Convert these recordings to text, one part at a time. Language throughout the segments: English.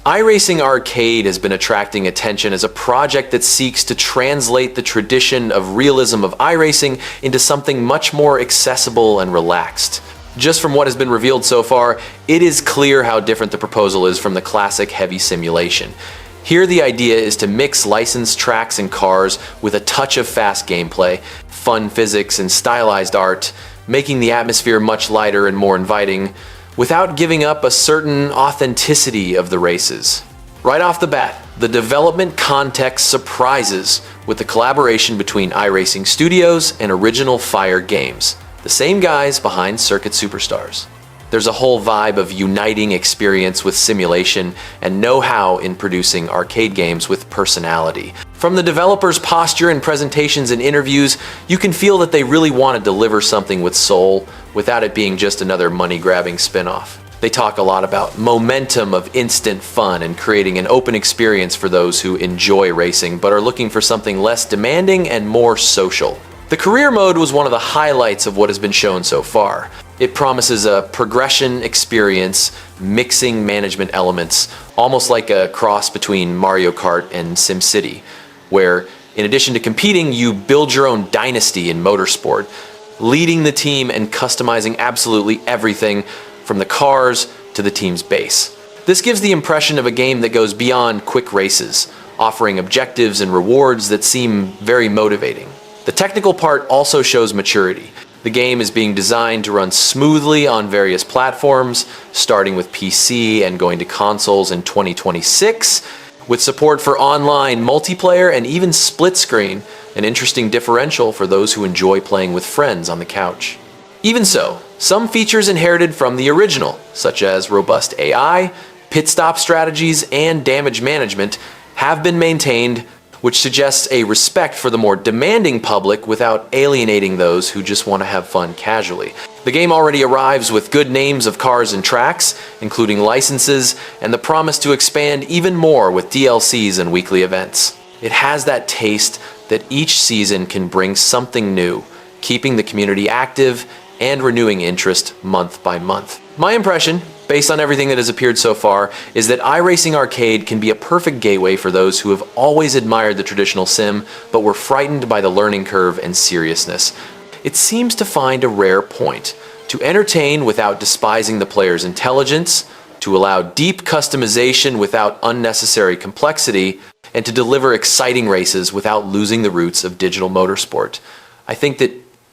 iRacing Arcade has been attracting attention as a project that seeks to translate the tradition of realism of iRacing into something much more accessible and relaxed. Just from what has been revealed so far, it is clear how different the proposal is from the classic heavy simulation. Here the idea is to mix licensed tracks and cars with a touch of fast gameplay, fun physics, and stylized art, making the atmosphere much lighter and more inviting, without giving up a certain authenticity of the races. Right off the bat, the development context surprises with the collaboration between iRacing Studios and Original Fire Games, the same guys behind Circuit Superstars. There's a whole vibe of uniting experience with simulation and know-how in producing arcade games with personality. From the developers' posture and presentations and interviews, you can feel that they really want to deliver something with soul without it being just another money-grabbing spin-off. They talk a lot about momentum of instant fun and creating an open experience for those who enjoy racing but are looking for something less demanding and more social. The career mode was one of the highlights of what has been shown so far. It promises a progression experience, mixing management elements, almost like a cross between Mario Kart and SimCity, where in addition to competing, you build your own dynasty in motorsport, leading the team and customizing absolutely everything from the cars to the team's base. This gives the impression of a game that goes beyond quick races, offering objectives and rewards that seem very motivating. The technical part also shows maturity. The game is being designed to run smoothly on various platforms, starting with PC and going to consoles in 2026, with support for online, multiplayer, and even split screen, an interesting differential for those who enjoy playing with friends on the couch. Even so, some features inherited from the original, such as robust AI, pit stop strategies, and damage management, have been maintained, which suggests a respect for the more demanding public without alienating those who just want to have fun casually. The game already arrives with good names of cars and tracks, including licenses, and the promise to expand even more with DLCs and weekly events. It has that taste that each season can bring something new, keeping the community active and renewing interest month by month. My impression, based on everything that has appeared so far, is that iRacing Arcade can be a perfect gateway for those who have always admired the traditional sim, but were frightened by the learning curve and seriousness. It seems to find a rare point, to entertain without despising the player's intelligence, to allow deep customization without unnecessary complexity, and to deliver exciting races without losing the roots of digital motorsport. I think that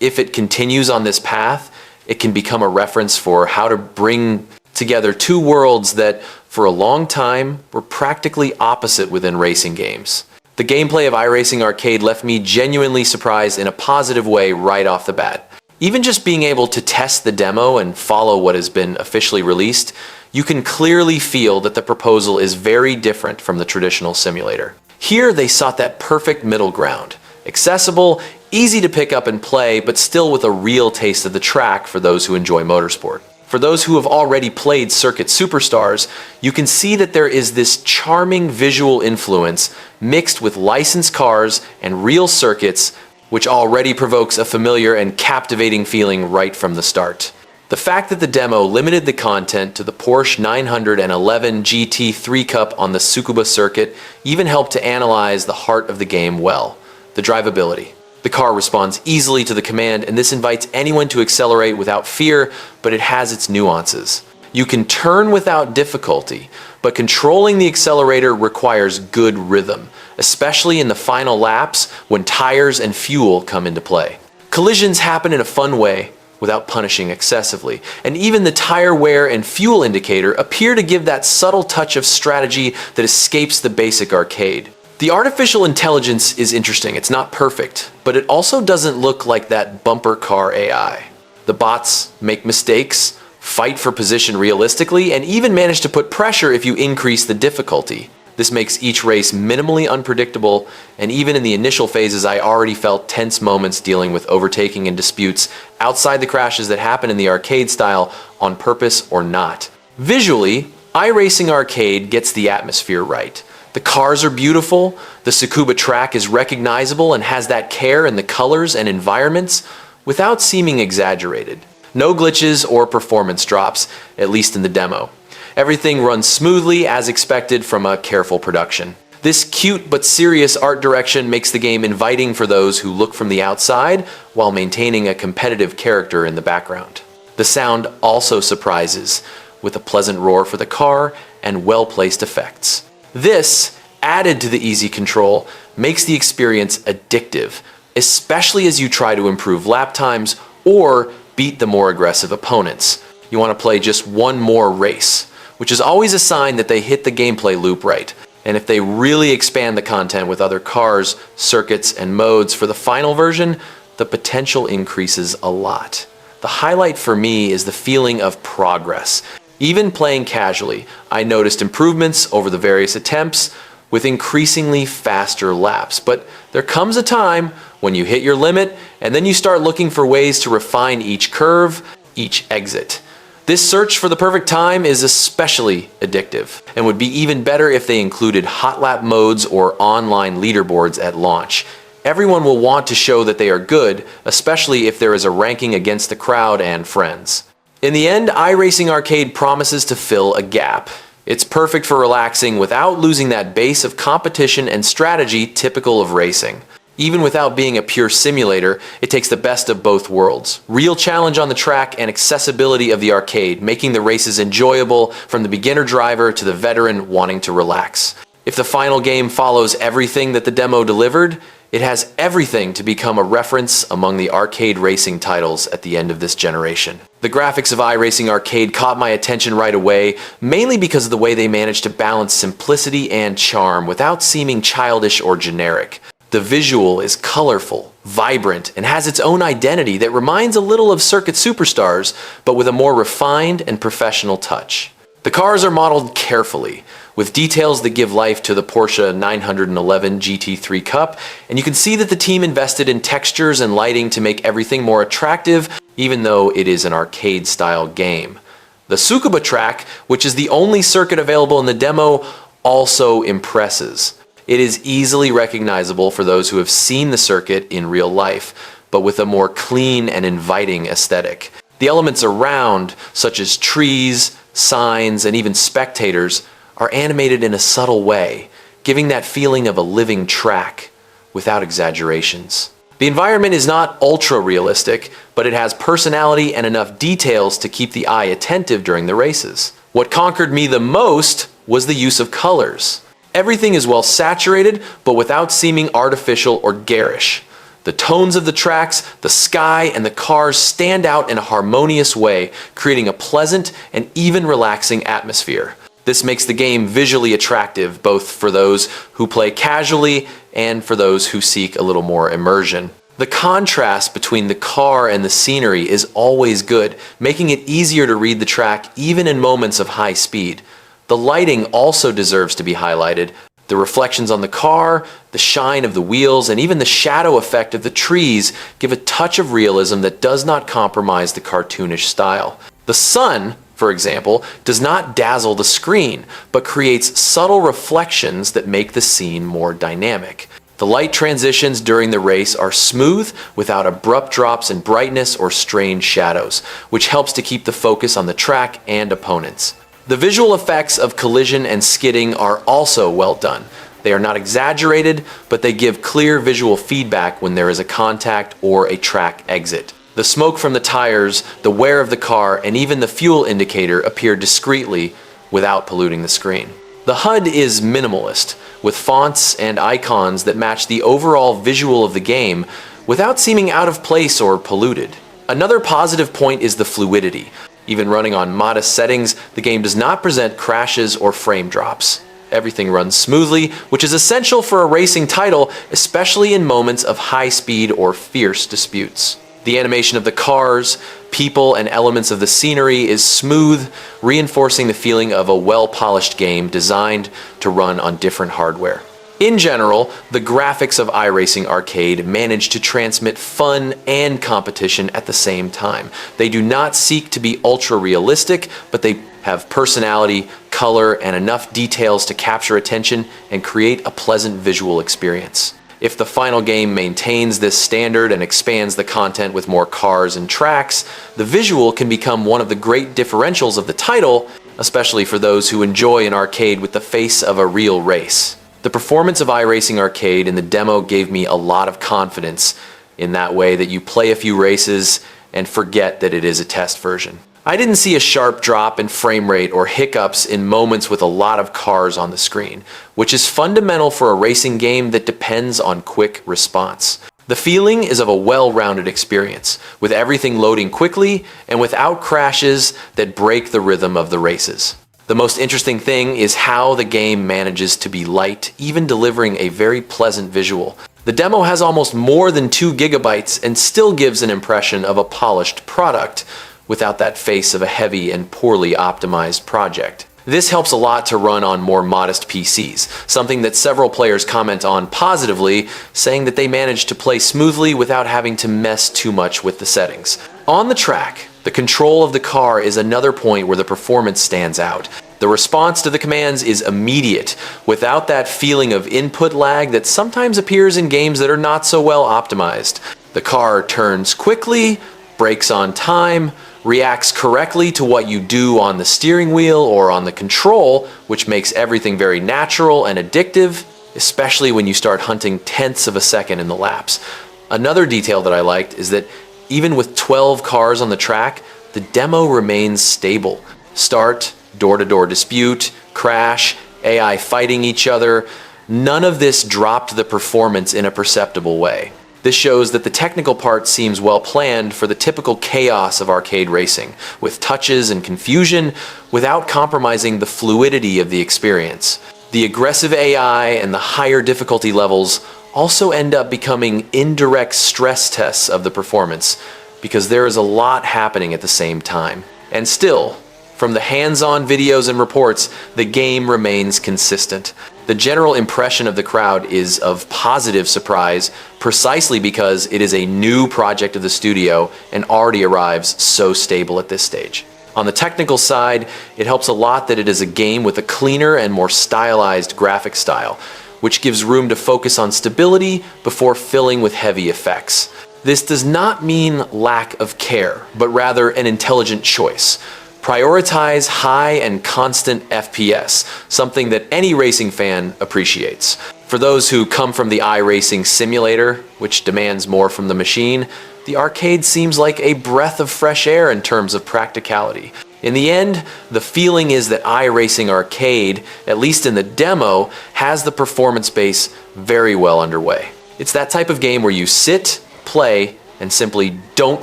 if it continues on this path, it can become a reference for how to bring together two worlds that, for a long time, were practically opposite within racing games. The gameplay of iRacing Arcade left me genuinely surprised in a positive way right off the bat. Even just being able to test the demo and follow what has been officially released, you can clearly feel that the proposal is very different from the traditional simulator. Here they sought that perfect middle ground. Accessible, easy to pick up and play, but still with a real taste of the track for those who enjoy motorsport. For those who have already played Circuit Superstars, you can see that there is this charming visual influence mixed with licensed cars and real circuits, which already provokes a familiar and captivating feeling right from the start. The fact that the demo limited the content to the Porsche 911 GT3 Cup on the Tsukuba circuit even helped to analyze the heart of the game well: the drivability. The car responds easily to the command, and this invites anyone to accelerate without fear, but it has its nuances. You can turn without difficulty, but controlling the accelerator requires good rhythm, especially in the final laps when tires and fuel come into play. Collisions happen in a fun way, without punishing excessively, and even the tire wear and fuel indicator appear to give that subtle touch of strategy that escapes the basic arcade. The artificial intelligence is interesting. It's not perfect, but it also doesn't look like that bumper car AI. The bots make mistakes, fight for position realistically, and even manage to put pressure if you increase the difficulty. This makes each race minimally unpredictable, and even in the initial phases I already felt tense moments dealing with overtaking and disputes outside the crashes that happen in the arcade style on purpose or not. Visually, iRacing Arcade gets the atmosphere right. The cars are beautiful, the Tsukuba track is recognizable and has that care in the colors and environments without seeming exaggerated. No glitches or performance drops, at least in the demo. Everything runs smoothly as expected from a careful production. This cute but serious art direction makes the game inviting for those who look from the outside while maintaining a competitive character in the background. The sound also surprises, with a pleasant roar for the car and well-placed effects. This, added to the easy control, makes the experience addictive, especially as you try to improve lap times or beat the more aggressive opponents. You want to play just one more race, which is always a sign that they hit the gameplay loop right. And if they really expand the content with other cars, circuits, and modes for the final version, the potential increases a lot. The highlight for me is the feeling of progress. Even playing casually, I noticed improvements over the various attempts with increasingly faster laps. But there comes a time when you hit your limit and then you start looking for ways to refine each curve, each exit. This search for the perfect time is especially addictive and would be even better if they included hot lap modes or online leaderboards at launch. Everyone will want to show that they are good, especially if there is a ranking against the crowd and friends. In the end, iRacing Arcade promises to fill a gap. It's perfect for relaxing without losing that base of competition and strategy typical of racing. Even without being a pure simulator, it takes the best of both worlds. Real challenge on the track and accessibility of the arcade, making the races enjoyable from the beginner driver to the veteran wanting to relax. If the final game follows everything that the demo delivered, it has everything to become a reference among the arcade racing titles at the end of this generation. The graphics of iRacing Arcade caught my attention right away, mainly because of the way they managed to balance simplicity and charm without seeming childish or generic. The visual is colorful, vibrant, and has its own identity that reminds a little of Circuit Superstars, but with a more refined and professional touch. The cars are modeled carefully, with details that give life to the Porsche 911 GT3 Cup, and you can see that the team invested in textures and lighting to make everything more attractive, even though it is an arcade-style game. The Tsukuba track, which is the only circuit available in the demo, also impresses. It is easily recognizable for those who have seen the circuit in real life, but with a more clean and inviting aesthetic. The elements around, such as trees, signs, and even spectators, are animated in a subtle way, giving that feeling of a living track, without exaggerations. The environment is not ultra-realistic, but it has personality and enough details to keep the eye attentive during the races. What conquered me the most was the use of colors. Everything is well saturated, but without seeming artificial or garish. The tones of the tracks, the sky, and the cars stand out in a harmonious way, creating a pleasant and even relaxing atmosphere. This makes the game visually attractive, both for those who play casually and for those who seek a little more immersion. The contrast between the car and the scenery is always good, making it easier to read the track even in moments of high speed. The lighting also deserves to be highlighted. The reflections on the car, the shine of the wheels, and even the shadow effect of the trees give a touch of realism that does not compromise the cartoonish style. The sun, for example, does not dazzle the screen, but creates subtle reflections that make the scene more dynamic. The light transitions during the race are smooth, without abrupt drops in brightness or strange shadows, which helps to keep the focus on the track and opponents. The visual effects of collision and skidding are also well done. They are not exaggerated, but they give clear visual feedback when there is a contact or a track exit. The smoke from the tires, the wear of the car, and even the fuel indicator appear discreetly without polluting the screen. The HUD is minimalist, with fonts and icons that match the overall visual of the game without seeming out of place or polluted. Another positive point is the fluidity. Even running on modest settings, the game does not present crashes or frame drops. Everything runs smoothly, which is essential for a racing title, especially in moments of high speed or fierce disputes. The animation of the cars, people, and elements of the scenery is smooth, reinforcing the feeling of a well-polished game designed to run on different hardware. In general, the graphics of iRacing Arcade manage to transmit fun and competition at the same time. They do not seek to be ultra-realistic, but they have personality, color, and enough details to capture attention and create a pleasant visual experience. If the final game maintains this standard and expands the content with more cars and tracks, the visual can become one of the great differentials of the title especially for those who enjoy an arcade with the face of a real race. The performance of iRacing Arcade in the demo gave me a lot of confidence in that way that you play a few races and forget that it is a test version. I didn't see a sharp drop in frame rate or hiccups in moments with a lot of cars on the screen, which is fundamental for a racing game that depends on quick response. The feeling is of a well-rounded experience, with everything loading quickly and without crashes that break the rhythm of the races. The most interesting thing is how the game manages to be light, even delivering a very pleasant visual. The demo has almost more than 2 gigabytes and still gives an impression of a polished product, without that face of a heavy and poorly optimized project. This helps a lot to run on more modest PCs, something that several players comment on positively, saying that they manage to play smoothly without having to mess too much with the settings. On the track, the control of the car is another point where the performance stands out. The response to the commands is immediate, without that feeling of input lag that sometimes appears in games that are not so well optimized. The car turns quickly, brakes on time, reacts correctly to what you do on the steering wheel or on the control, which makes everything very natural and addictive, especially when you start hunting tenths of a second in the laps. Another detail that I liked is that even with 12 cars on the track, the demo remains stable. Start, door-to-door dispute, crash, AI fighting each other, none of this dropped the performance in a perceptible way. This shows that the technical part seems well planned for the typical chaos of arcade racing, with touches and confusion, without compromising the fluidity of the experience. The aggressive AI and the higher difficulty levels also end up becoming indirect stress tests of the performance, because there is a lot happening at the same time. And still, from the hands-on videos and reports, the game remains consistent. The general impression of the crowd is of positive surprise, precisely because it is a new project of the studio and already arrives so stable at this stage. On the technical side, it helps a lot that it is a game with a cleaner and more stylized graphic style, which gives room to focus on stability before filling with heavy effects. This does not mean lack of care, but rather an intelligent choice. Prioritize high and constant FPS, something that any racing fan appreciates. For those who come from the iRacing simulator, which demands more from the machine, the arcade seems like a breath of fresh air in terms of practicality. In the end, the feeling is that iRacing Arcade, at least in the demo, has the performance base very well underway. It's that type of game where you sit, play, and simply don't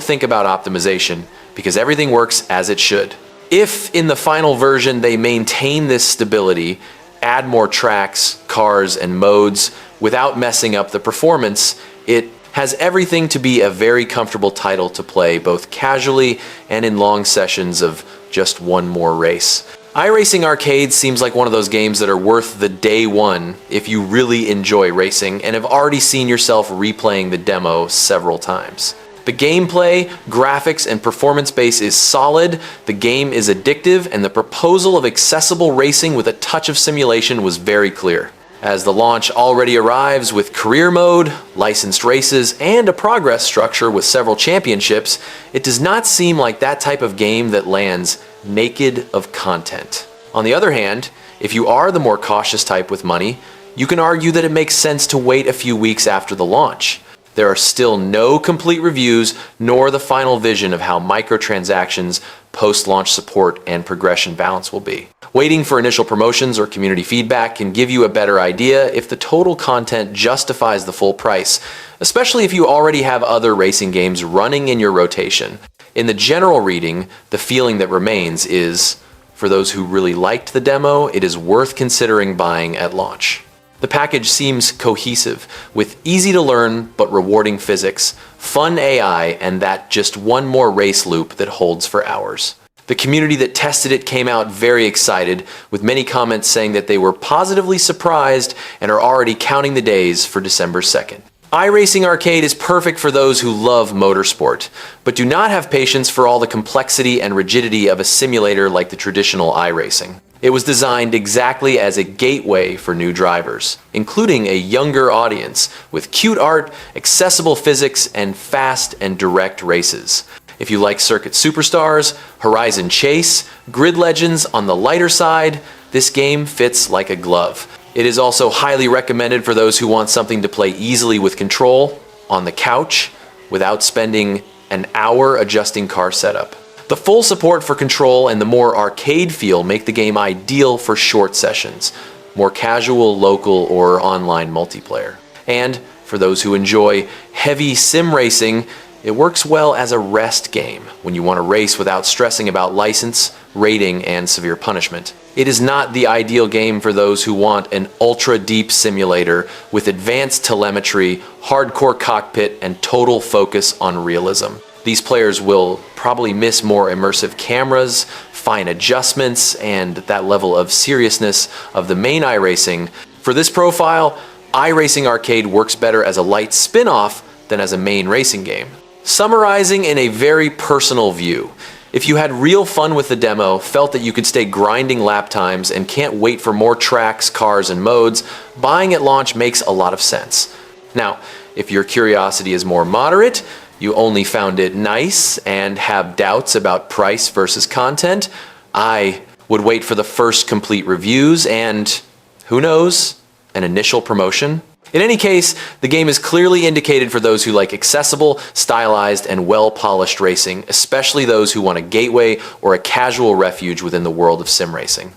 think about optimization, because everything works as it should. If in the final version they maintain this stability, add more tracks, cars, and modes without messing up the performance, it has everything to be a very comfortable title to play both casually and in long sessions of just one more race. iRacing Arcade seems like one of those games that are worth the day one if you really enjoy racing and have already seen yourself replaying the demo several times. The gameplay, graphics, and performance base is solid, the game is addictive, and the proposal of accessible racing with a touch of simulation was very clear. As the launch already arrives with career mode, licensed races, and a progress structure with several championships, it does not seem like that type of game that lands naked of content. On the other hand, if you are the more cautious type with money, you can argue that it makes sense to wait a few weeks after the launch. There are still no complete reviews nor the final vision of how microtransactions, post-launch support, and progression balance will be. Waiting for initial promotions or community feedback can give you a better idea if the total content justifies the full price, especially if you already have other racing games running in your rotation. In the general reading, the feeling that remains is, for those who really liked the demo, it is worth considering buying at launch. The package seems cohesive, with easy-to-learn but rewarding physics, fun AI, and that just one more race loop that holds for hours. The community that tested it came out very excited, with many comments saying that they were positively surprised and are already counting the days for December 2nd. iRacing Arcade is perfect for those who love motorsport, but do not have patience for all the complexity and rigidity of a simulator like the traditional iRacing. It was designed exactly as a gateway for new drivers, including a younger audience, with cute art, accessible physics, and fast and direct races. If you like Circuit Superstars, Horizon Chase, Grid Legends on the lighter side, this game fits like a glove. It is also highly recommended for those who want something to play easily with control, on the couch, without spending an hour adjusting car setup. The full support for control and the more arcade feel make the game ideal for short sessions, more casual, local, or online multiplayer. And for those who enjoy heavy sim racing, it works well as a rest game when you want to race without stressing about license, rating, and severe punishment. It is not the ideal game for those who want an ultra-deep simulator with advanced telemetry, hardcore cockpit, and total focus on realism. These players will probably miss more immersive cameras, fine adjustments, and that level of seriousness of the main iRacing. For this profile, iRacing Arcade works better as a light spin-off than as a main racing game. Summarizing in a very personal view, if you had real fun with the demo, felt that you could stay grinding lap times, and can't wait for more tracks, cars, and modes, buying at launch makes a lot of sense. Now, if your curiosity is more moderate, you only found it nice, and have doubts about price versus content, I would wait for the first complete reviews and, who knows, an initial promotion. In any case, the game is clearly indicated for those who like accessible, stylized, and well-polished racing, especially those who want a gateway or a casual refuge within the world of sim racing.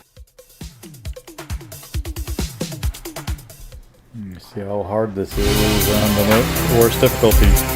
See how hard this is on the worst difficulty.